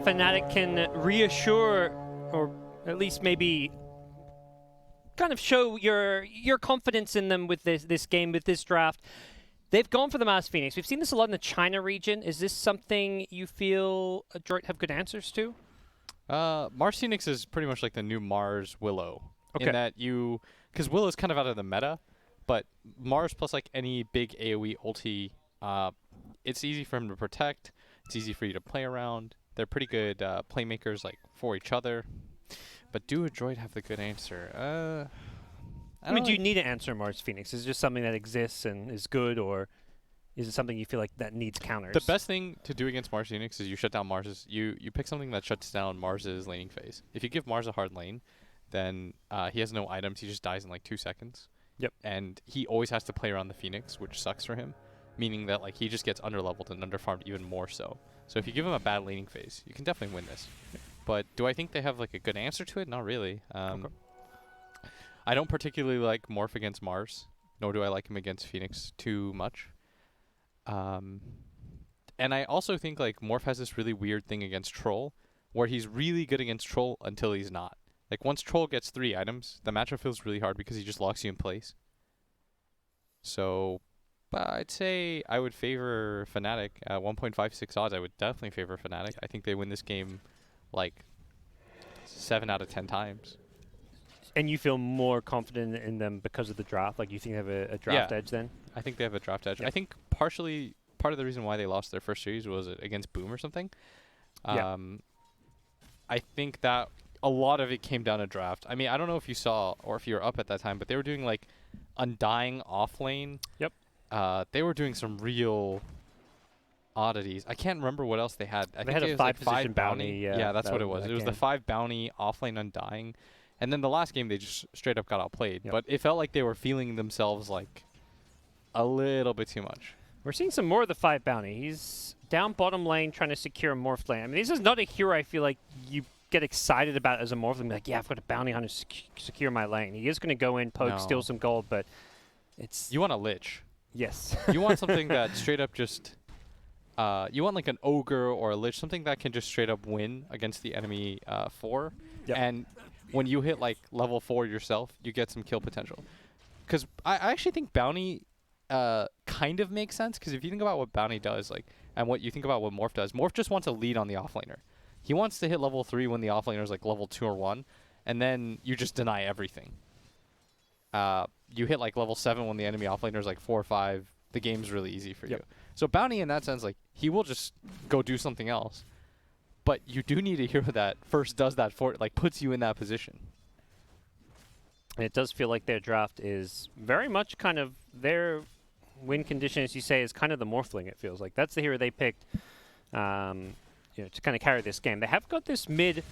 Fnatic can reassure, or at least maybe kind of show your confidence in them with this game, with this draft. They've gone for the Mars Phoenix. We've seen this a lot in the China region. Is this something you feel Adroit have good answers to? Mars Phoenix is pretty much like the new Mars Willow. Okay. In that because Willow's kind of out of the meta, but Mars plus like any big AoE ulti, it's easy for him to protect. It's easy for you to play around. They're pretty good playmakers like for each other. But do Adroit have the good answer? I mean, do you need to answer Mars Phoenix? Is it just something that exists and is good, or is it something you feel like that needs counters? The best thing to do against Mars Phoenix is you shut down Mars's. You pick something that shuts down Mars's laning phase. If you give Mars a hard lane, then he has no items. He just dies in like 2 seconds. Yep. And he always has to play around the Phoenix, which sucks for him, meaning that like he just gets underleveled and underfarmed even more so. So if you give him a bad laning phase, you can definitely win this. But do I think they have like a good answer to it? Not really. Okay. I don't particularly like Morph against Mars, nor do I like him against Phoenix too much. And I also think like Morph has this really weird thing against Troll, where he's really good against Troll until he's not. Like once Troll gets 3 items, the matchup feels really hard because he just locks you in place. So, I'd say I would favor Fnatic at 1.56 odds. I would definitely favor Fnatic. I think they win this game like 7 out of 10 times. And you feel more confident in them because of the draft? Like you think they have a draft edge then? I think they have a draft edge. Yep. I think part of the reason why they lost their first series was against Boom or something. Yeah. I think that a lot of it came down to draft. I mean, I don't know if you saw or if you were up at that time, but they were doing like Undying off lane. Yep. They were doing some real oddities. I can't remember what else they had. I They think had it a was like 5-position bounty. Yeah, that's what it was. It was the 5 bounty offlane Undying. And then the last game, they just straight up got outplayed. Yep. But it felt like they were feeling themselves like a little bit too much. We're seeing some more of the 5 bounty. He's down bottom lane trying to secure a morph lane. I mean, this is not a hero I feel like you get excited about as a morph lane. Like, yeah, I've got a bounty hunter to secure my lane. He is going to go in, poke, steal some gold, but it's... You want a Lich. Yes. You want something that straight up just... you want like an Ogre or a Lich, something that can just straight up win against the enemy 4. Yep. And when you hit like level 4 yourself, you get some kill potential. Because I actually think bounty kind of makes sense, because if you think about what bounty does, like, and what you think about what Morph does, Morph just wants a lead on the offlaner. He wants to hit level 3 when the offlaner is like level 2 or 1, and then you just deny everything. You hit like level 7 when the enemy offlaner is like 4 or 5. The game's really easy for you. So bounty in that sense, like, he will just go do something else. But you do need a hero that first does that for it, like puts you in that position. And it does feel like their draft is very much kind of their win condition, as you say, is kind of the Morphling, it feels like. That's the hero they picked you know, to kind of carry this game. They have got this mid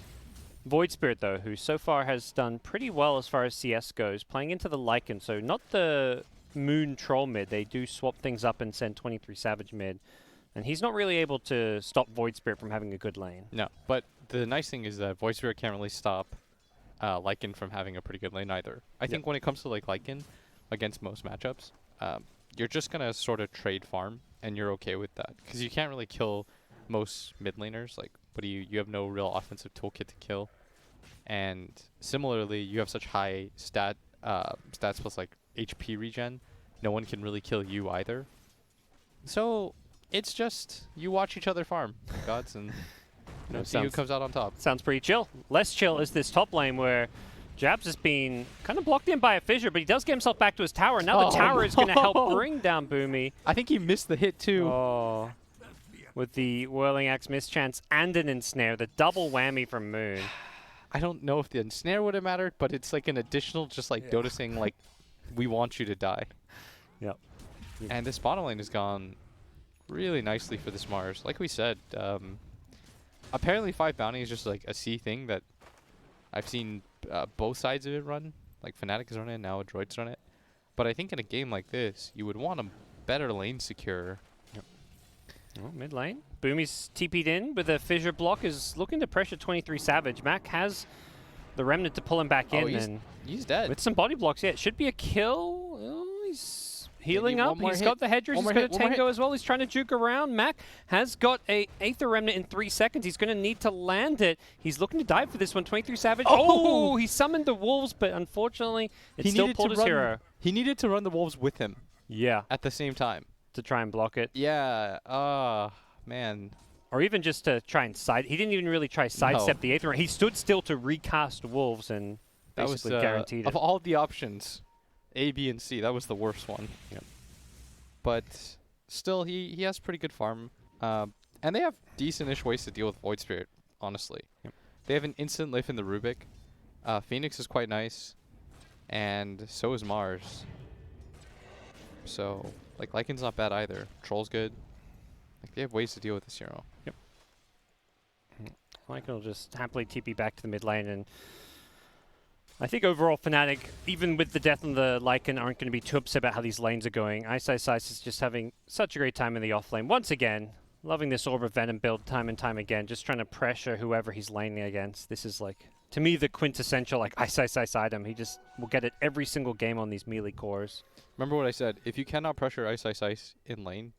Void Spirit, though, who so far has done pretty well as far as CS goes, playing into the Lycan. So not the Moon Troll mid. They do swap things up and send 23 Savage mid. And he's not really able to stop Void Spirit from having a good lane. No, but the nice thing is that Void Spirit can't really stop Lycan from having a pretty good lane either. I think when it comes to like Lycan against most matchups, you're just going to sort of trade farm, and you're okay with that. Because you can't really kill most mid laners, like, but you have no real offensive toolkit to kill. And similarly, you have such high stats plus like HP regen, no one can really kill you either. So it's just you watch each other farm, gods, and you know, see who comes out on top. Sounds pretty chill. Less chill is this top lane where Jabs has been kind of blocked in by a fissure, but he does get himself back to his tower. Now the tower is going to help bring down Boomy. I think he missed the hit too. Oh, with the Whirling Axe mischance and an ensnare, the double whammy from Moon. I don't know if the ensnare would have mattered, but it's like an additional, just like Dota saying, like, we want you to die. Yep. And this bottom lane has gone really nicely for this Mars. Like we said, apparently 5 bounty is just like a C thing that I've seen both sides of it run. Like Fnatic is running it, now Adroit's run it. But I think in a game like this, you would want a better lane secure. Yep. Oh, mid lane. Boomy's TP'd in with a fissure block, is looking to pressure 23 Savage. Mac has the Remnant to pull him back in. He's dead. With some body blocks, yeah, it should be a kill. Oh, healing up. He's got the hedges. He's got a tango as well. He's trying to juke around. Mac has got a Aether Remnant in 3 seconds. He's going to need to land it. He's looking to dive for this one. 23 Savage. Oh, he summoned the wolves, but unfortunately, it still pulled his hero. He needed to run the wolves with him. Yeah. At the same time. To try and block it. Yeah. Man. Or even just to try and side. He didn't even really try sidestep the Aether. He stood still to recast wolves and basically guaranteed it. Of all the options, A, B, and C, that was the worst one. Yep. But still, he has pretty good farm. And they have decent-ish ways to deal with Void Spirit, honestly. Yep. They have an instant lift in the Rubik. Phoenix is quite nice. And so is Mars. So, like, Lycan's not bad either. Troll's good. Like, they have ways to deal with this hero. Yep. Lycan will just happily TP back to the mid lane, and I think overall Fnatic, even with the death on the Lycan, aren't going to be too upset about how these lanes are going. Ice is just having such a great time in the off lane. Once again, loving this Orb of Venom build time and time again, just trying to pressure whoever he's laning against. This is like, to me, the quintessential like Ice item. He just will get it every single game on these melee cores. Remember what I said, if you cannot pressure Ice in lane,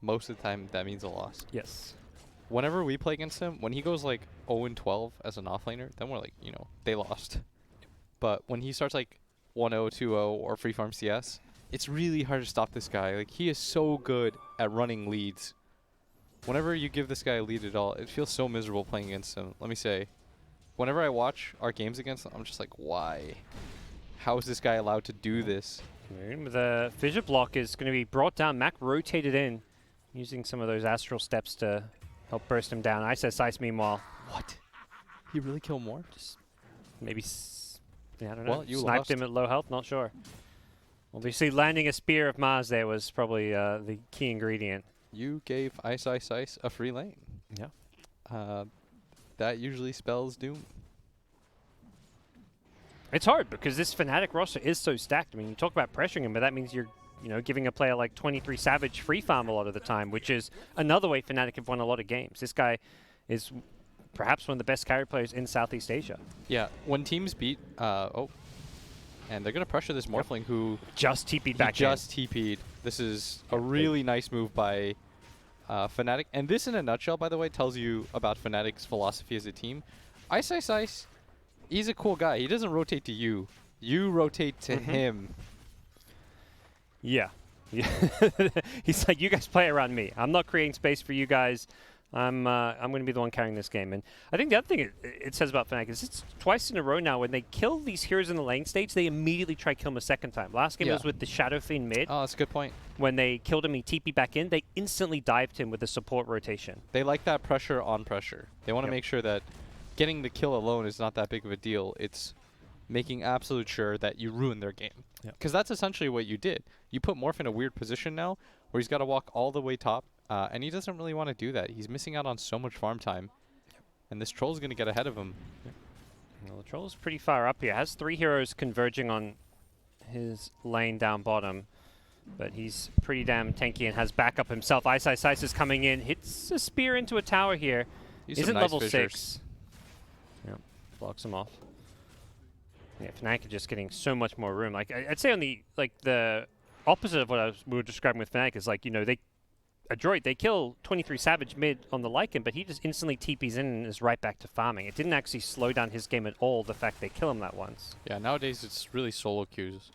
most of the time that means a loss. Yes. Whenever we play against him, when he goes like 0-12 as an offlaner, then we're like, you know, they lost. But when he starts like 1-0, 2-0, or free farm CS, it's really hard to stop this guy. Like, he is so good at running leads. Whenever you give this guy a lead at all, it feels so miserable playing against him. Let me say, whenever I watch our games against him, I'm just like, why? How is this guy allowed to do this? The fissure block is going to be brought down. Mac rotated in, using some of those astral steps to help burst him down. Ice, meanwhile. What? He really killed more? Just maybe, I don't know. Well, you sniped lost. him at low health, not sure. Obviously, landing a Spear of Mars there was probably the key ingredient. You gave Ice a free lane. Yeah. That usually spells doom. It's hard because this Fnatic roster is so stacked. I mean, you talk about pressuring him, but that means you're giving a player like 23 Savage free farm a lot of the time, which is another way Fnatic have won a lot of games. This guy is perhaps one of the best carry players in Southeast Asia. Yeah, when teams beat, and they're going to pressure this Morphling who just TP'd back in. Just TP'd. This is a really nice move by Fnatic. And this, in a nutshell, by the way, tells you about Fnatic's philosophy as a team. Ice, he's a cool guy. He doesn't rotate to you. You rotate to him. Yeah. He's like, you guys play around me. I'm not creating space for you guys. I'm going to be the one carrying this game. And I think the other thing it says about Fnatic is it's twice in a row now when they kill these heroes in the lane stage, they immediately try to kill him a second time. Last game was with the Shadow Fiend mid. Oh, that's a good point. When they killed him, he TP back in. They instantly dived him with the support rotation. They like that pressure on pressure. They want to make sure that getting the kill alone is not that big of a deal. It's making absolute sure that you ruin their game. Because that's essentially what you did. You put Morph in a weird position now where he's got to walk all the way top, and he doesn't really want to do that. He's missing out on so much farm time, and this Troll's going to get ahead of him. Well, the Troll's pretty far up here. Has 3 heroes converging on his lane down bottom, but he's pretty damn tanky and has backup himself. Ice is coming in, hits a spear into a tower here. Isn't nice level fissures. 6. Yep, blocks him off. Yeah, Fnatic are just getting so much more room. Like I'd say on the opposite of what we were describing with Fnatic is like, Adroit, they kill 23 Savage mid on the Lycan, but he just instantly TPs in and is right back to farming. It didn't actually slow down his game at all, the fact they kill him that once. Yeah, nowadays it's really solo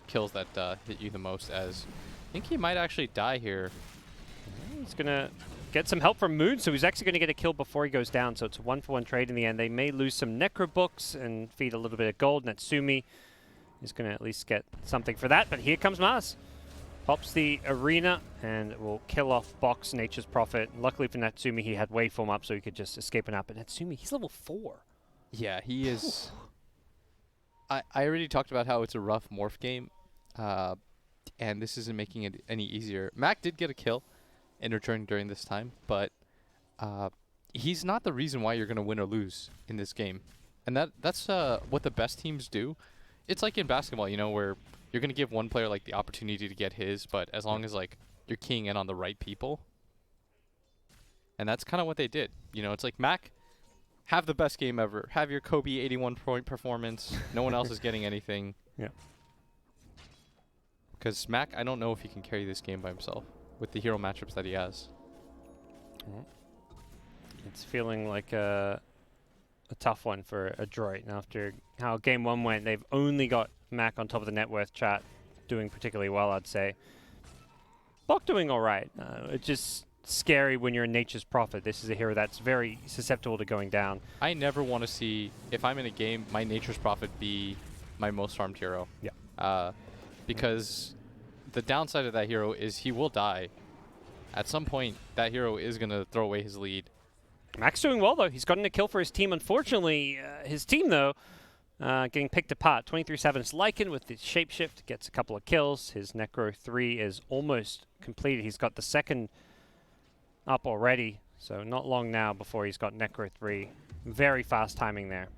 kills that hit you the most, as I think he might actually die here. He's going to get some help from Moon, so he's actually going to get a kill before he goes down, so it's a 1-for-1 trade in the end. They may lose some Necro Books and feed a little bit of gold. Natsumi is going to at least get something for that, but here comes Mars. Pops the arena and will kill off Box, Nature's Prophet. Luckily for Natsumi, he had Waveform up so he could just escape an up. But Natsumi, he's level 4. Yeah, he is. I already talked about how it's a rough Morph game, and this isn't making it any easier. Mac did get a kill in return during this time, but he's not the reason why you're going to win or lose in this game. And that's what the best teams do. It's like in basketball, where you're going to give one player like the opportunity to get his, but as long as like you're keying in on the right people. And that's kind of what they did. It's like, Mac, have the best game ever. Have your Kobe 81-point performance. No one else is getting anything. Yeah. Because Mac, I don't know if he can carry this game by himself with the hero matchups that he has. It's feeling like a tough one for Adroit. And after how game 1 went, they've only got Mac on top of the net worth chat doing particularly well, I'd say. Bok doing all right. It's just scary when you're in Nature's Prophet. This is a hero that's very susceptible to going down. I never want to see, if I'm in a game, my Nature's Prophet be my most farmed hero. Yeah. Because the downside of that hero is he will die. At some point, that hero is going to throw away his lead. Mac's doing well, though. He's gotten a kill for his team. Unfortunately, his team, though, getting picked apart. 23-7 is Lycan with the Shapeshift. Gets a couple of kills. His Necro 3 is almost completed. He's got the second up already. So not long now before he's got Necro 3. Very fast timing there.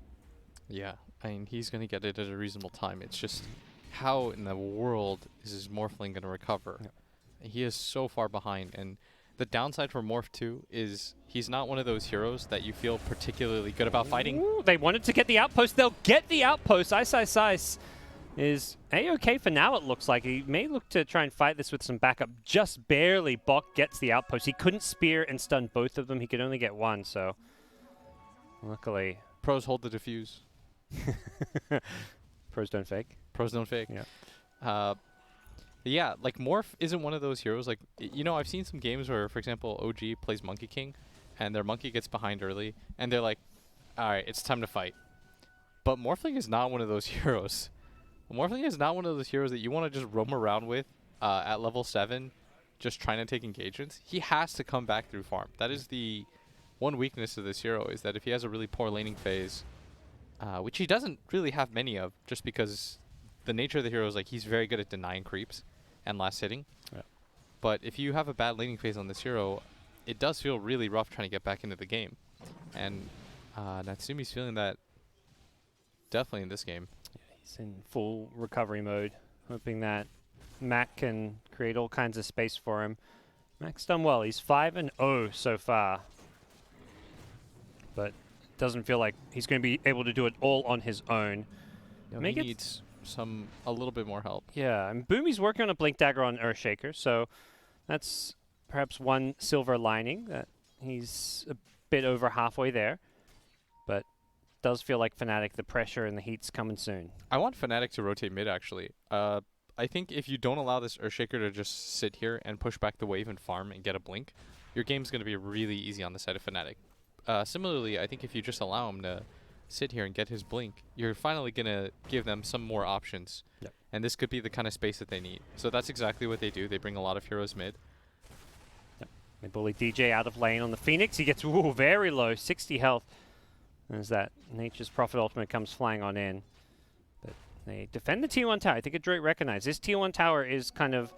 Yeah, I mean, he's going to get it at a reasonable time. It's just how in the world is his Morphling going to recover? Yep. He is so far behind, and the downside for Morph 2 is he's not one of those heroes that you feel particularly good about fighting. Ooh, they wanted to get the outpost. They'll get the outpost. Ice is A-okay for now, it looks like. He may look to try and fight this with some backup. Just barely Bok gets the outpost. He couldn't spear and stun both of them. He could only get one, so luckily. Pros hold the diffuse. Pros don't fake. Pros don't fake. Yeah. Yeah, like Morph isn't one of those heroes. Like, you know, I've seen some games where, for example, OG plays Monkey King, and their Monkey gets behind early, and they're like, all right, it's time to fight. But Morphling is not one of those heroes. Morphling is not one of those heroes that you want to just roam around with at level 7, just trying to take engagements. He has to come back through farm. That is the one weakness of this hero, is that if he has a really poor laning phase, which he doesn't really have many of, just because the nature of the hero is like he's very good at denying creeps and last hitting. Yeah. But if you have a bad laning phase on this hero, it does feel really rough trying to get back into the game. And Natsumi's feeling that definitely in this game. Yeah, he's in full recovery mode, hoping that Mac can create all kinds of space for him. Mac's done well. He's 5-0 so far. But doesn't feel like he's going to be able to do it all on his own. No, he needs a little bit more help. Yeah, and Boomy's working on a Blink Dagger on Earthshaker, so that's perhaps one silver lining, that he's a bit over halfway there. But does feel like Fnatic, the pressure and the heat's coming soon. I want Fnatic to rotate mid, actually. I think if you don't allow this Earthshaker to just sit here and push back the wave and farm and get a blink, your game's going to be really easy on the side of Fnatic. Similarly, I think if you just allow him to sit here and get his blink, you're finally going to give them some more options. Yep. And this could be the kind of space that they need. So that's exactly what they do. They bring a lot of heroes mid. Yep. They bully DJ out of lane on the Phoenix. He gets very low, 60 health. As that Nature's Prophet ultimate comes flying on in. But they defend the T1 tower. I think Adroit recognized this T1 tower is kind of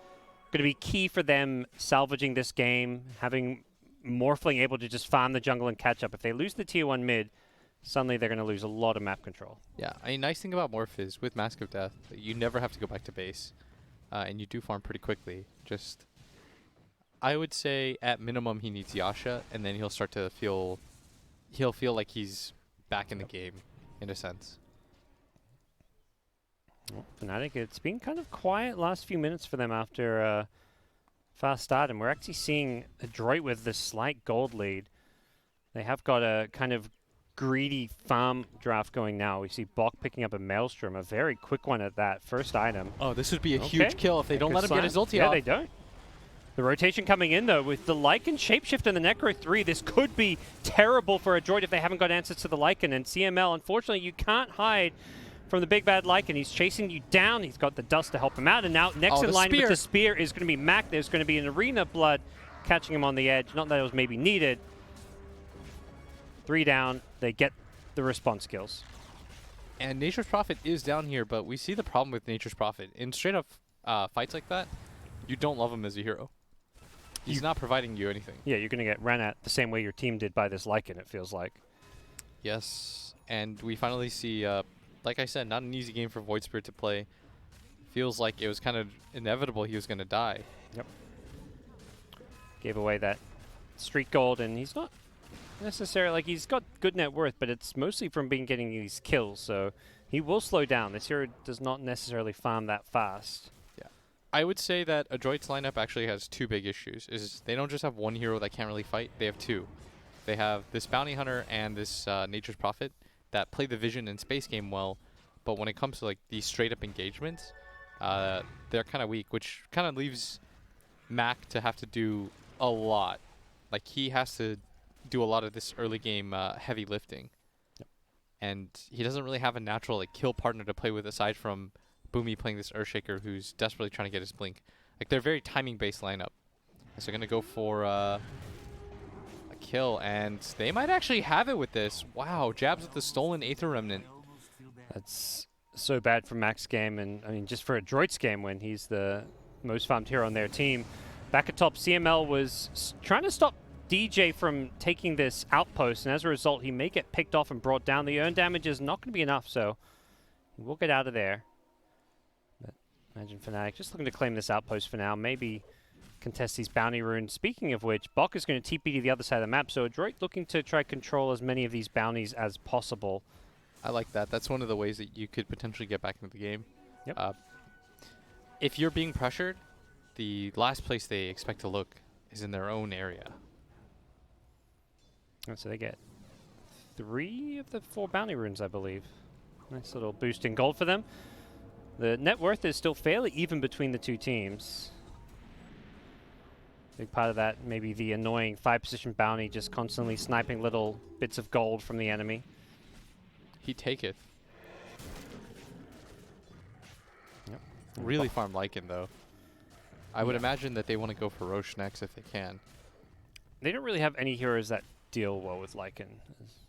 going to be key for them salvaging this game, having Morphling able to just farm the jungle and catch up. If they lose the Tier 1 mid, suddenly they're going to lose a lot of map control. Yeah, a nice thing about Morph is with Mask of Death, you never have to go back to base. And you do farm pretty quickly. Just, I would say at minimum he needs Yasha, and then he'll start to feel, he'll feel like he's back in the game, in a sense. Well, Fnatic, it's been kind of quiet last few minutes for them after fast start, and we're actually seeing Adroit with the slight gold lead. They have got a kind of greedy farm draft going now. We see Bok picking up a Maelstrom, a very quick one at that, first item. Oh, this would be a huge kill if they don't let him get his ulti off. Yeah, they don't. The rotation coming in, though, with the Lycan Shapeshift and the Necro 3, this could be terrible for Adroit if they haven't got answers to the Lycan. And CML, unfortunately, you can't hide from the big bad Lycan. He's chasing you down. He's got the dust to help him out. And now next in line with the spear is going to be Mac. There's going to be an Arena Blood catching him on the edge. Not that it was maybe needed. 3 down. They get the response kills. And Nature's Prophet is down here, but we see the problem with Nature's Prophet. In straight up fights like that, you don't love him as a hero. He's not providing you anything. Yeah, you're going to get ran at the same way your team did by this Lycan, it feels like. Yes, and we finally see, like I said, not an easy game for Void Spirit to play. Feels like it was kind of inevitable he was going to die. Yep. Gave away that street gold, and he's not necessarily, like, he's got good net worth, but it's mostly from getting these kills, so he will slow down. This hero does not necessarily farm that fast. Yeah. I would say that Adroit's lineup actually has two big issues. Is they don't just have one hero that can't really fight, they have two. They have this Bounty Hunter and this Nature's Prophet that play the Vision and Space game well, but when it comes to like these straight up engagements, they're kind of weak, which kind of leaves Mac to have to do a lot. Like he has to do a lot of this early game heavy lifting. Yep. And he doesn't really have a natural like kill partner to play with aside from Boomy playing this Earthshaker who's desperately trying to get his blink. Like they're very timing based lineup. So they're gonna go for a kill, and they might actually have it with this. Wow, jabs with the stolen Aether Remnant. That's so bad for Mac's game, and I mean just for Adroit's game when he's the most farmed hero on their team. Back at top, CML was trying to stop DJ from taking this outpost, and as a result, he may get picked off and brought down. The earn damage is not going to be enough, so he will get out of there. But imagine Fnatic just looking to claim this outpost for now. Maybe contest these bounty runes. Speaking of which, Bok is going to TP to the other side of the map, so Adroit looking to try control as many of these bounties as possible. I like that. That's one of the ways that you could potentially get back into the game. Yep. If you're being pressured, the last place they expect to look is in their own area. And so they get 3 of the 4 bounty runes, I believe. Nice little boost in gold for them. The net worth is still fairly even between the two teams. Big part of that, maybe the annoying 5-position bounty just constantly sniping little bits of gold from the enemy. He taketh. Yep. Really farm Lycan though. I would imagine that they want to go for Roche next if they can. They don't really have any heroes that deal well with Lycan.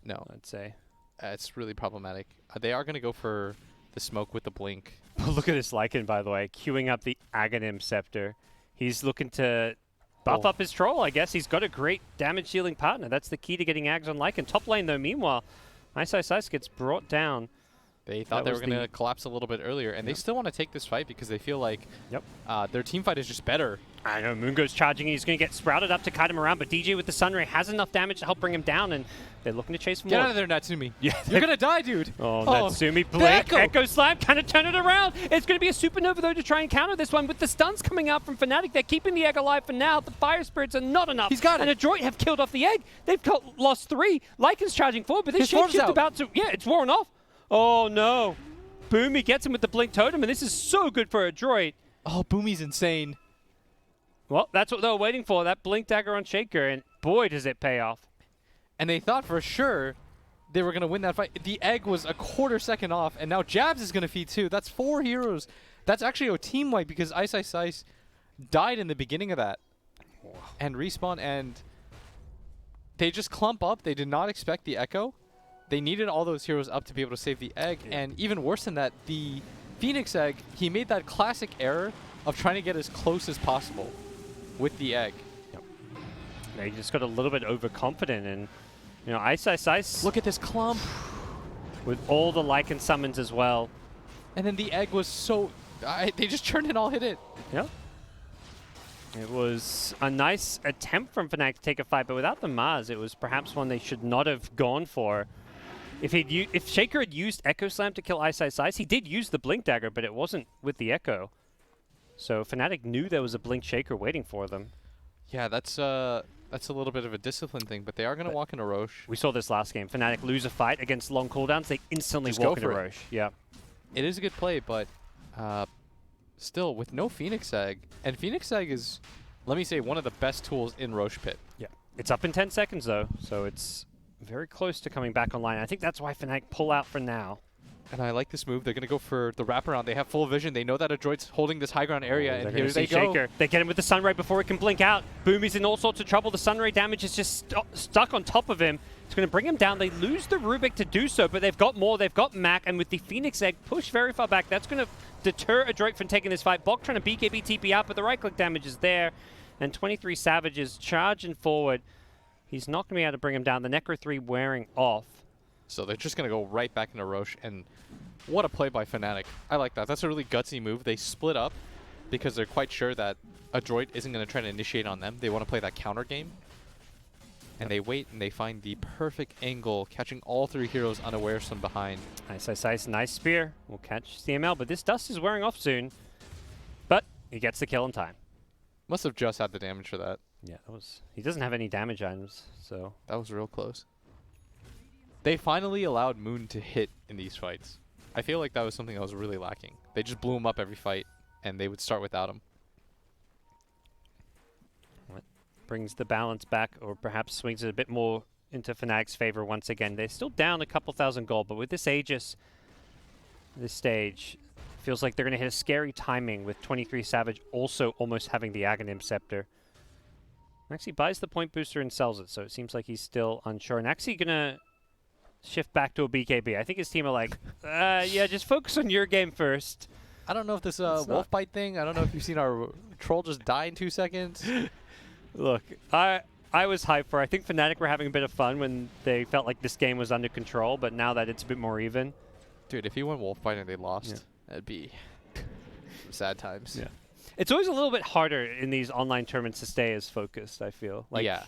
No. I'd say. It's really problematic. They are going to go for the smoke with the blink. Look at this Lycan, by the way, queuing up the Aghanim Scepter. He's looking to buff up his troll, I guess. He's got a great damage dealing partner. That's the key to getting Ags on Lycan. Top lane, though, meanwhile, Ice gets brought down. They thought they were going to collapse a little bit earlier, and they still want to take this fight because they feel like their team fight is just better. I know, Mungo's charging. He's going to get sprouted up to kite him around, but DJ with the Sunray has enough damage to help bring him down, and they're looking to chase for more. Get out of there, Natsumi. Yeah, you're going to die, dude. Oh, Natsumi, Blink, Echo Slam, kind of turn it around. It's going to be a Supernova, though, to try and counter this one. With the stuns coming out from Fnatic, they're keeping the egg alive for now. The Fire Spirits are not enough. He's got it. And Adroit have killed off the egg. They've lost 3. Lycan's charging forward, but this shapeshift about to... Yeah, it's worn off. Oh, no. Boomy gets him with the Blink Totem, and this is so good for Adroit. Oh, Boomy's insane. Well, that's what they were waiting for, that Blink Dagger on Shaker, and boy, does it pay off. And they thought for sure they were going to win that fight. The egg was a quarter second off, and now Jabs is going to feed too. That's 4 heroes. That's actually a team wipe because Ice died in the beginning of that. And Respawn, and they just clump up. They did not expect the Echo. They needed all those heroes up to be able to save the egg, and even worse than that, the Phoenix egg, he made that classic error of trying to get as close as possible with the egg. Yep. They just got a little bit overconfident, and you know, Ice. Look at this clump with all the Lycan summons as well. And then the egg was so, they just turned and all hit it. Yep. It was a nice attempt from Fnatic to take a fight, but without the Mars, it was perhaps one they should not have gone for. If Shaker had used Echo Slam to kill Ice, he did use the Blink Dagger, but it wasn't with the Echo. So Fnatic knew there was a Blink Shaker waiting for them. Yeah, that's a little bit of a discipline thing, but they are going to walk into Roche. We saw this last game. Fnatic lose a fight against long cooldowns. They instantly walk into Roche. Yeah. It is a good play, but still, with no Phoenix Egg, and Phoenix Egg is, let me say, one of the best tools in Roche Pit. Yeah. It's up in 10 seconds, though, so it's very close to coming back online. I think that's why Fnatic pull out for now. And I like this move. They're going to go for the wraparound. They have full vision. They know that Adroit's holding this high ground area, and here they go. Shaker. They get him with the Sunray before it can blink out. Boomy's in all sorts of trouble. The Sunray damage is just stuck on top of him. It's going to bring him down. They lose the Rubik to do so, but they've got more. They've got Mac, and with the Phoenix Egg pushed very far back, that's going to deter Adroit from taking this fight. Bok trying to BKB TP out, but the right-click damage is there. And 23 Savages charging forward. He's not going to be able to bring him down. The Necro 3 wearing off. So they're just going to go right back into Roche, and what a play by Fnatic. I like that. That's a really gutsy move. They split up because they're quite sure that Adroit isn't going to try to initiate on them. They want to play that counter game. And they wait, and they find the perfect angle, catching all 3 heroes unawares from behind. Nice spear. We'll catch CML, but this dust is wearing off soon. But He gets the kill in time. Must have just had the damage for that. Yeah, that was. He doesn't have any damage items, so. That was real close. They finally allowed Moon to hit in these fights. I feel like that was something that was really lacking. They just blew him up every fight, and they would start without him. What brings the balance back, or perhaps swings it a bit more into Fnatic's favor once again. They're still down a couple thousand gold, but with this Aegis, this stage, feels like they're going to hit a scary timing with 23 Savage also almost having the Aghanim Scepter. Actually buys the point booster and sells it, so it seems like he's still unsure. And actually going to shift back to a BKB. I think his team are like, yeah, just focus on your game first. I don't know if this wolf bite thing, I don't know if you've seen our troll just die in 2 seconds. Look, I was hyped for, I think Fnatic were having a bit of fun when they felt like this game was under control, but now that it's a bit more even. Dude, if he went wolf bite and they lost, that'd be some sad times. Yeah. It's always a little bit harder in these online tournaments to stay as focused, I feel. Like, yeah.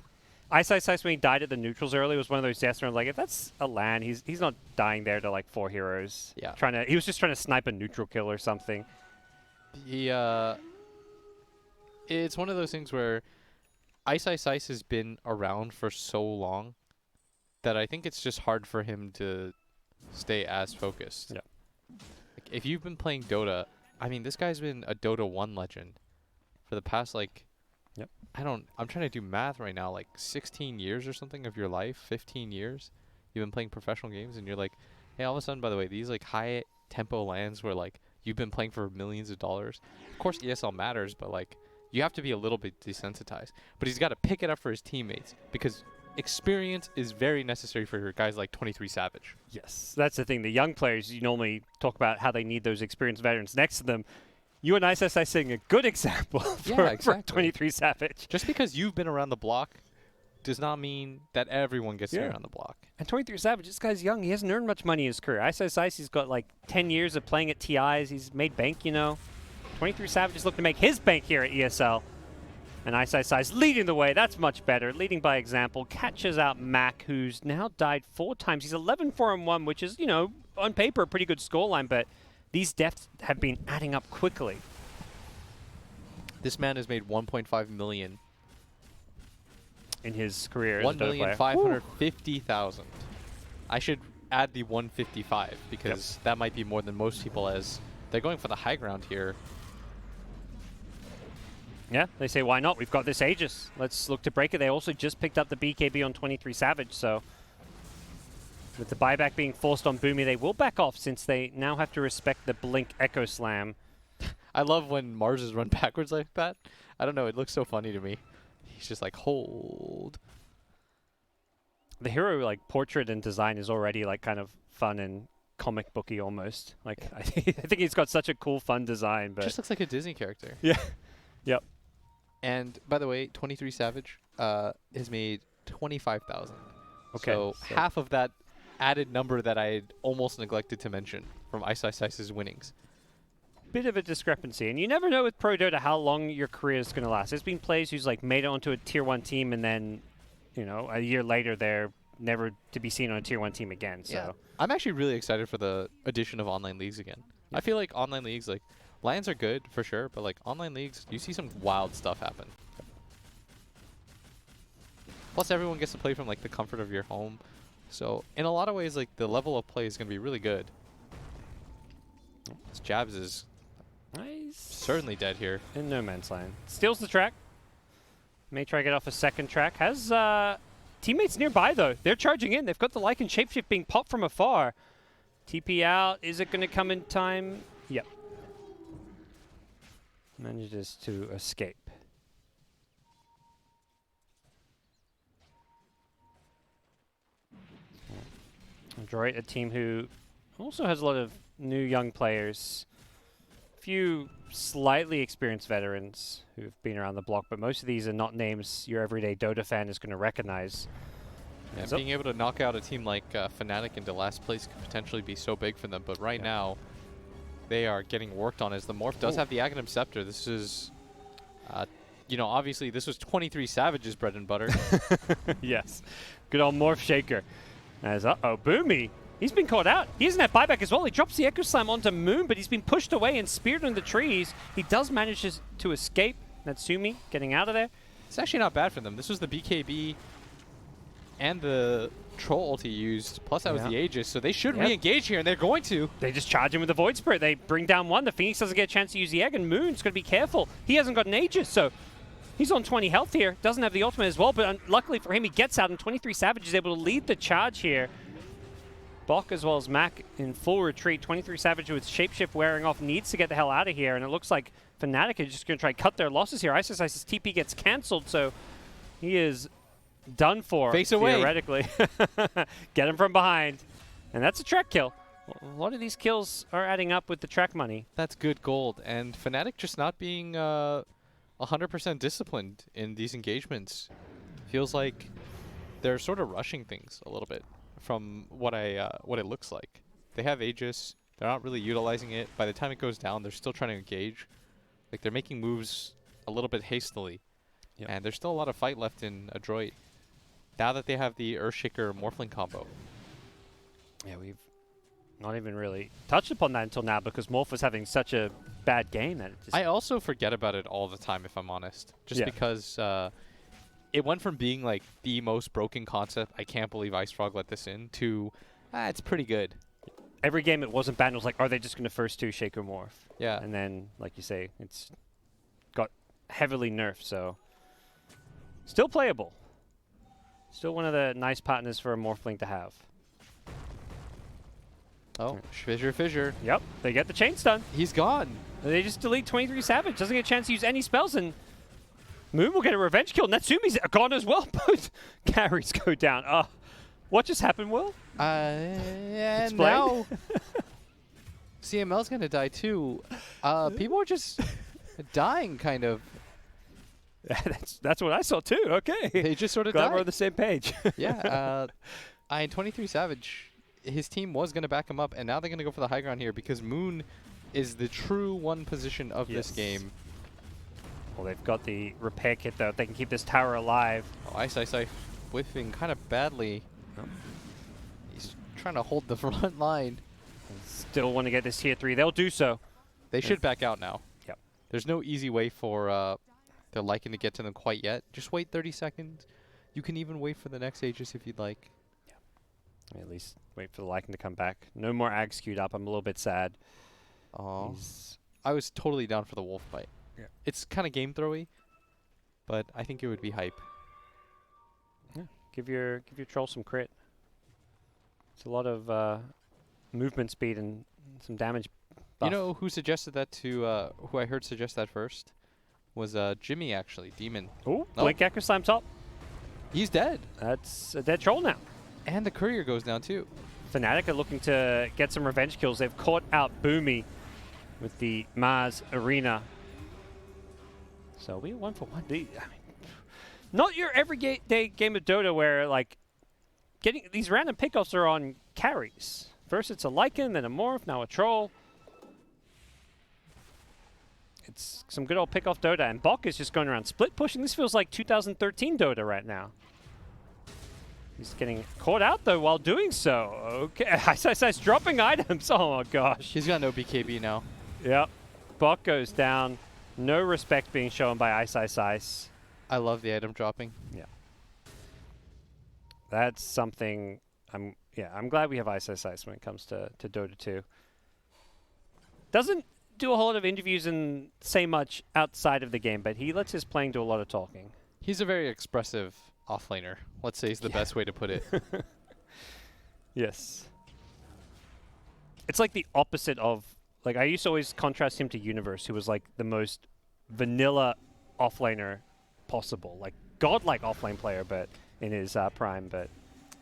Ice when he died at the neutrals early was one of those deaths where I'm like, if that's a LAN, he's not dying there to like 4 heroes. Yeah. He was just trying to snipe a neutral kill or something. It's one of those things where Ice has been around for so long that I think it's just hard for him to stay as focused. Yeah. Like, if you've been playing Dota, I mean, this guy's been a Dota 1 legend for the past, like, I'm trying to do math right now, like 16 years or something of your life, 15 years. You've been playing professional games and you're like, hey, all of a sudden, by the way, these like high tempo lands where like you've been playing for millions of dollars. Of course, ESL matters, but like you have to be a little bit desensitized. But he's got to pick it up for his teammates because experience is very necessary for guys like 23 Savage. Yes, that's the thing. The young players, you normally talk about how they need those experienced veterans next to them. You and Ice setting a good example for 23 Savage. Just because you've been around the block does not mean that everyone gets there on the block. And 23 Savage, this guy's young. He hasn't earned much money in his career. Ice, he's got like 10 years of playing at TIs. He's made bank, you know. 23 Savage is looking to make his bank here at ESL. And Ice leading the way. That's much better. Leading by example. Catches out Mac, who's now died 4 times. He's 11-4-1, which is, you know, on paper a pretty good scoreline, but these deaths have been adding up quickly. This man has made 1.5 million in his career. 1,550,000. I should add the 155 because that might be more than most people, as they're going for the high ground here. Yeah, they say, why not? We've got this Aegis. Let's look to break it. They also just picked up the BKB on 23 Savage, so with the buyback being forced on Boomy, they will back off since they now have to respect the Blink Echo Slam. I love when Mars is run backwards like that. I don't know, it looks so funny to me. He's just like, hold. The hero like portrait and design is already like kind of fun and comic booky almost. Like I think he's got such a cool, fun design. But just looks like a Disney character. Yeah. Yep. And by the way, 23 Savage has made 25,000. Okay. So half of that added number that I had almost neglected to mention from Ice's winnings. Bit of a discrepancy, and you never know with Pro Dota how long your career is going to last. There's been players who's like made it onto a Tier 1 team, and then, you know, a year later they're never to be seen on a Tier 1 team again. So yeah. I'm actually really excited for the addition of online leagues again. Yeah. I feel like online leagues, like, LANs are good for sure, but like online leagues, you see some wild stuff happen. Plus, everyone gets to play from like the comfort of your home. So in a lot of ways, like the level of play is going to be really good. This Jabs is certainly dead here. In no man's land. Steals the track. May try to get off a second track. Has teammates nearby though. They're charging in. They've got the Lycan Shapeshift being popped from afar. TP out. Is it going to come in time? Yep. Manages to escape. Adroit, a team who also has a lot of new young players. Few slightly experienced veterans who've been around the block, but most of these are not names your everyday Dota fan is going to recognize. Yeah, being able to knock out a team like Fnatic into last place could potentially be so big for them, but right now they are getting worked on as the Morph does have the Aghanim Scepter. This is, you know, obviously this was 23 Savage's bread and butter. Yes. Good old Morph Shaker. As, Boomy He's been caught out. He doesn't have buyback as well. He drops the Echo Slam onto Moon, but he's been pushed away and speared in the trees. He does manage to escape. Natsumi getting out of there. It's actually not bad for them. This was the BKB and the Troll ulti used, plus that was the Aegis, so they should re-engage here, and they're going to. They just charge him with the Void Spirit. They bring down one. The Phoenix doesn't get a chance to use the Egg, and Moon's going to be careful. He hasn't got an Aegis, so he's on 20 health here. Doesn't have the ultimate as well, but luckily for him, he gets out, and 23 Savage is able to lead the charge here. Bok as well as Mac in full retreat. 23 Savage with Shapeshift wearing off needs to get the hell out of here, and it looks like Fnatic is just going to try to cut their losses here. Ice's TP gets cancelled, so he is done for, Face away. Theoretically. Get him from behind. And that's a track kill. A lot of these kills are adding up with the track money. That's good gold, and Fnatic just not being 100% disciplined in these engagements. Feels like they're sort of rushing things a little bit from what it looks like. They have Aegis. They're not really utilizing it. By the time it goes down, they're still trying to engage. Like, they're making moves a little bit hastily. Yep. And there's still a lot of fight left in Adroit. Now that they have the Earthshaker Morphling combo. Yeah, we've not even really touched upon that until now because Morph was having such a bad game that it just... I also forget about it all the time, if I'm honest. Just because it went from being like the most broken concept, I can't believe Ice Frog let this in, to it's pretty good. Every game it wasn't bad. It was like, are they just going to first two Shaker Morph? Yeah. And then, like you say, it's got heavily nerfed, so still playable. Still one of the nice partners for a Morphling to have. Oh, Fissure. Yep, they get the chain stun. He's gone. They just delete 23 Savage. Doesn't get a chance to use any spells, and Moon will get a revenge kill. Natsumi's gone as well. Both carries go down. What just happened, Will? And now CML's going to die too. People are just dying, kind of. That's what I saw too. Okay. They just sort of Glad died. we're on the same page. Yeah. 23 Savage, his team was going to back him up, and now they're going to go for the high ground here because Moon is the true one position of this game. Well, they've got the repair kit, though. They can keep this tower alive. Oh, Ice whiffing kind of badly. Oh. He's trying to hold the front line. Still want to get this tier 3. They'll do so. They should back out now. Yep. There's no easy way for their Lycan to get to them quite yet. Just wait 30 seconds. You can even wait for the next Aegis if you'd like. Yeah. At least wait for the Lycan to come back. No more Ags queued up. I'm a little bit sad. Oh. I was totally down for the wolf fight. Yeah. It's kind of game throwy, but I think it would be hype. Yeah. Give your troll some crit. It's a lot of movement speed and some damage buff. You know who suggested that to who I heard suggest that first? Was Jimmy, actually. Demon. Ooh, Blink Echo Slam top. He's dead. That's a dead troll now. And the courier goes down too. Fnatic are looking to get some revenge kills. They've caught out Boomy with the Mars Arena. So we 1 for 1. I mean, not your everyday game of Dota where like getting these random pickoffs are on carries. First it's a Lycan, then a Morph, now a Troll. It's some good old pick-off Dota, and Bok is just going around split pushing. This feels like 2013 Dota right now. He's getting caught out, though, while doing so. Okay, Ice dropping items. Oh, my gosh. He's got no BKB now. Yep. Bok goes down. No respect being shown by Ice. I love the item dropping. Yeah. That's something I'm glad we have Ice when it comes to Dota 2. Doesn't do a whole lot of interviews and say much outside of the game, but he lets his playing do a lot of talking. He's a very expressive offlaner. Let's say is the best way to put it. Yes. It's like the opposite of, like, I used to always contrast him to Universe, who was like the most vanilla offlaner possible. Like, godlike offlane player, but in his prime, but...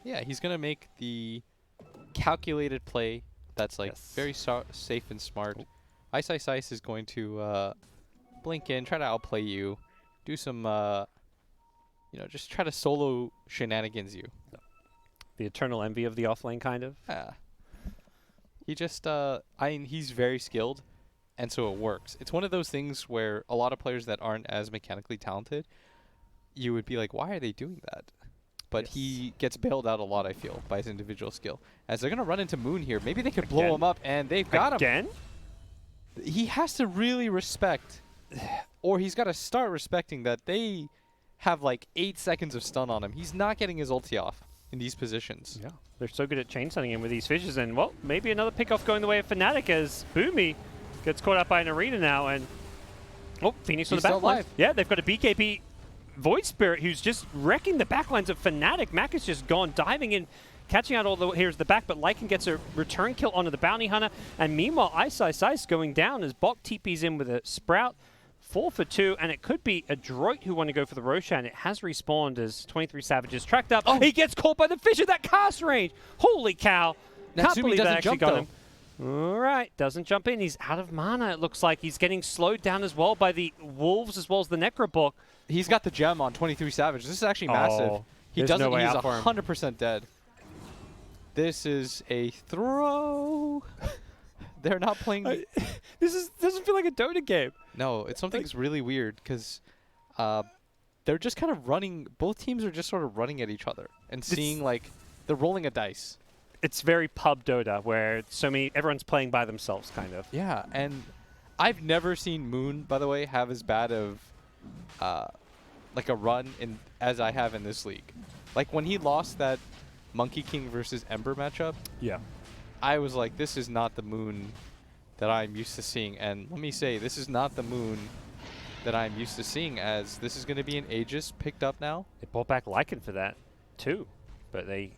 Yeah, he's going to make the calculated play that's, like, very safe and smart. Ooh. Ice is going to blink in, try to outplay you, do some, just try to solo shenanigans you. The eternal envy of the offlane, kind of? Yeah. He just, he's very skilled, and so it works. It's one of those things where a lot of players that aren't as mechanically talented, you would be like, why are they doing that? but he gets bailed out a lot, I feel, by his individual skill. As they're going to run into Moon here, maybe they could blow him up, and they've got him. Again? He has to really respect, or he's got to start respecting that they have like 8 seconds of stun on him. He's not getting his ulti off in these positions. Yeah, they're so good at chain stunning him with these fishes, and well, maybe another pickoff going the way of Fnatic as Boomy gets caught up by an arena now, and oh, Phoenix on the back line. Yeah, they've got a BKB Void Spirit who's just wrecking the backlines of Fnatic. Mac is just gone, diving in, catching out all the here's the back, but Lycan gets a return kill onto the Bounty Hunter, and meanwhile Ice going down as Bok TP's in with a Sprout. 4 for 2, and it could be Adroit who want to go for the Roshan. It has respawned as 23 Savages tracked up. Oh, he gets caught by the fish at that cast range. Holy cow. Can't believe that actually got him. All right, doesn't jump in. He's out of mana, it looks like. He's getting slowed down as well by the Wolves as well as the Necrobok. He's got the gem on 23 Savage. This is actually massive. He doesn't, he's 100% dead. This is a throw. They're not playing. This doesn't feel like a Dota game. No, it's something that's really weird because they're just kind of running. Both teams are just sort of running at each other and seeing like they're rolling a dice. It's very pub Dota where everyone's playing by themselves, kind of. Yeah, and I've never seen Moon, by the way, have as bad of like a run as I have in this league. Like when he lost that Monkey King versus Ember matchup. Yeah. I was like, this is not the Moon that I'm used to seeing. And let me say, this is not the Moon that I'm used to seeing, as this is going to be an Aegis picked up now. They brought back Lycan for that, too. But they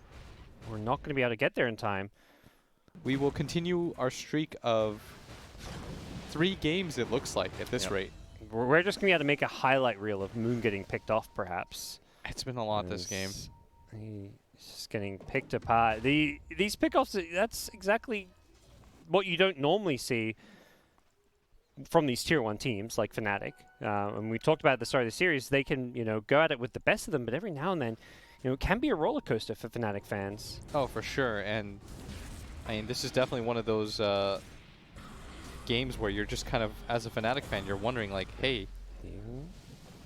were not going to be able to get there in time. We will continue our streak of 3 games, it looks like, at this rate. We're just going to be able to make a highlight reel of Moon getting picked off, perhaps. It's been a lot this game. He's just getting picked apart. These pickoffs, that's exactly what you don't normally see from these Tier 1 teams like Fnatic. And we talked about at the start of the series, they can, go at it with the best of them, but every now and then, it can be a roller coaster for Fnatic fans. Oh, for sure. And I mean, this is definitely one of those games where you're just kind of, as a Fnatic fan, you're wondering like, hey.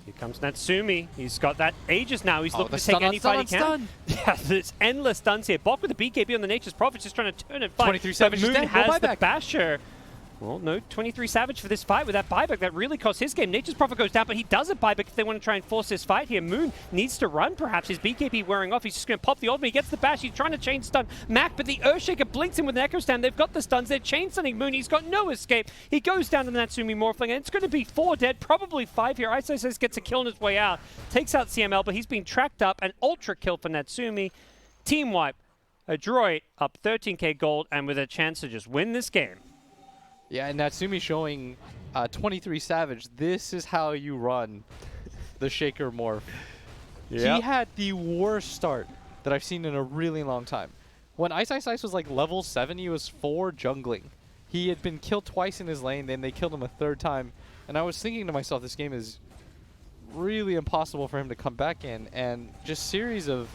Here comes Natsumi. He's got that Aegis now. He's looking to take any fight he can. Yeah, there's endless stuns here. Bok with the BKB on the Nature's Prophet, just trying to turn and fight. 23 Savage Moon dead. has the Basher. Well, no, 23 Savage for this fight with that buyback. That really cost his game. Nature's Prophet goes down, but he does a buyback if they want to try and force this fight here. Moon needs to run, perhaps. His BKB wearing off. He's just going to pop the ultimate. He gets the bash. He's trying to chain stun Mac, but the Earthshaker blinks him with an Echo Stand. They've got the stuns. They're chain stunning Moon. He's got no escape. He goes down to the Natsumi Morphling, and it's going to be 4 dead, probably 5 here. Ice gets a kill on his way out. Takes out CML, but he's been tracked up. An ultra kill for Natsumi. Team wipe. Adroit up 13k gold, and with a chance to just win this game. Yeah, and Natsumi showing 23 Savage. This is how you run the Shaker Morph. Yep. He had the worst start that I've seen in a really long time. When Ice was like level 7, he was 4 jungling. He had been killed twice in his lane, then they killed him a 3rd time. And I was thinking to myself, this game is really impossible for him to come back in. And just series of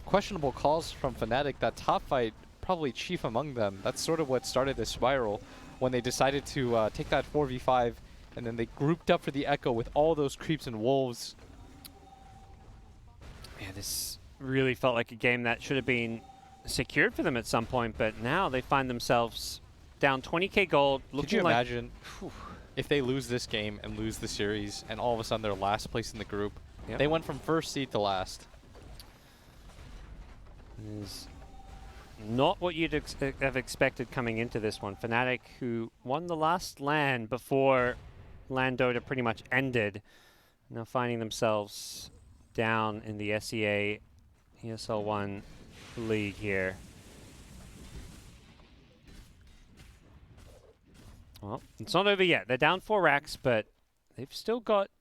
questionable calls from Fnatic. That top fight, probably chief among them. That's sort of what started this spiral. When they decided to take that 4v5, and then they grouped up for the Echo with all those creeps and wolves. Yeah, this really felt like a game that should have been secured for them at some point, but now they find themselves down 20k gold. Could you imagine if they lose this game and lose the series, and all of a sudden they're last place in the group? Yep. They went from 1st seed to last. Not what you'd have expected coming into this one. Fnatic, who won the last LAN before LAN Dota pretty much ended, now finding themselves down in the SEA ESL One league here. Well, it's not over yet. They're down 4 racks, but they've still got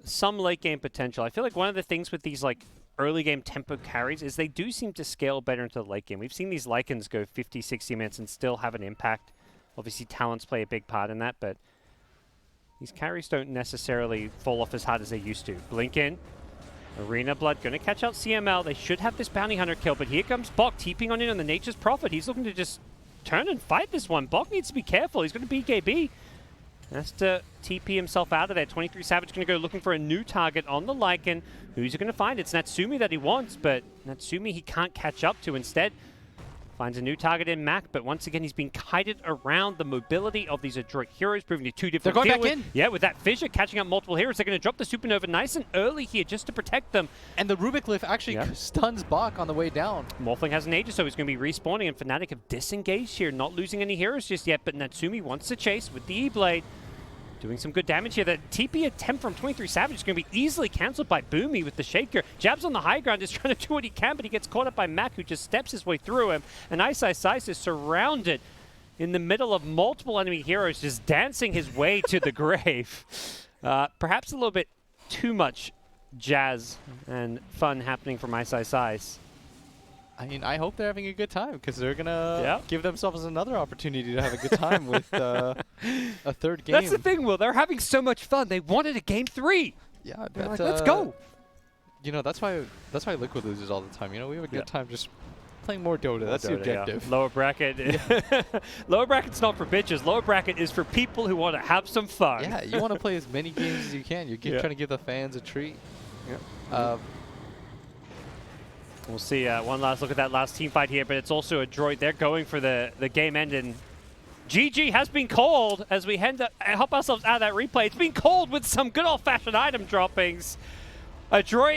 some late game potential. I feel like one of the things with these early game tempo carries is they do seem to scale better into the late game. We've seen these Lycans go 50, 60 minutes and still have an impact. Obviously, talents play a big part in that, but these carries don't necessarily fall off as hard as they used to. Blink in. Arena Blood going to catch out CML. They should have this Bounty Hunter kill, but here comes Bok TPing on in on the Nature's Prophet. He's looking to just turn and fight this one. Bok needs to be careful. He's going to BKB. has to TP himself out of there. 23 Savage going to go looking for a new target on the Lycan. Who's he going to find? It's Natsumi that he wants, but Natsumi he can't catch up to. Instead, finds a new target in Mac, but once again, he's been kited around. The mobility of these Adroit heroes proving to be too different. They're going back in. Yeah, with that fissure catching up multiple heroes, they're going to drop the Supernova nice and early here just to protect them. And the Rubik Lift actually stuns Bach on the way down. Morphling has an Aegis, so he's going to be respawning, and Fnatic have disengaged here, not losing any heroes just yet, but Natsumi wants to chase with the E-Blade. Doing some good damage here. The TP attempt from 23 Savage is going to be easily cancelled by Boomy with the Shaker. Jabs on the high ground is trying to do what he can, but he gets caught up by Mac, who just steps his way through him. And Ice is surrounded in the middle of multiple enemy heroes, just dancing his way to the grave. Perhaps a little bit too much jazz and fun happening from Ice. I mean, I hope they're having a good time because they're going to give themselves another opportunity to have a good time with a third game. That's the thing, Will. They're having so much fun. They wanted a game 3. Yeah, like, let's go. You know, that's why Liquid loses all the time. You know, we have a good time just playing more Dota. That's the objective. Yeah. Lower bracket. Lower bracket's not for bitches. Lower bracket is for people who want to have some fun. Yeah, you want to play as many games as you can. You're trying to give the fans a treat. Yeah. We'll see one last look at that last team fight here, but it's also Adroit. They're going for the game end, and GG has been called as we help ourselves out of that replay. It's been called with some good old-fashioned item droppings. Adroit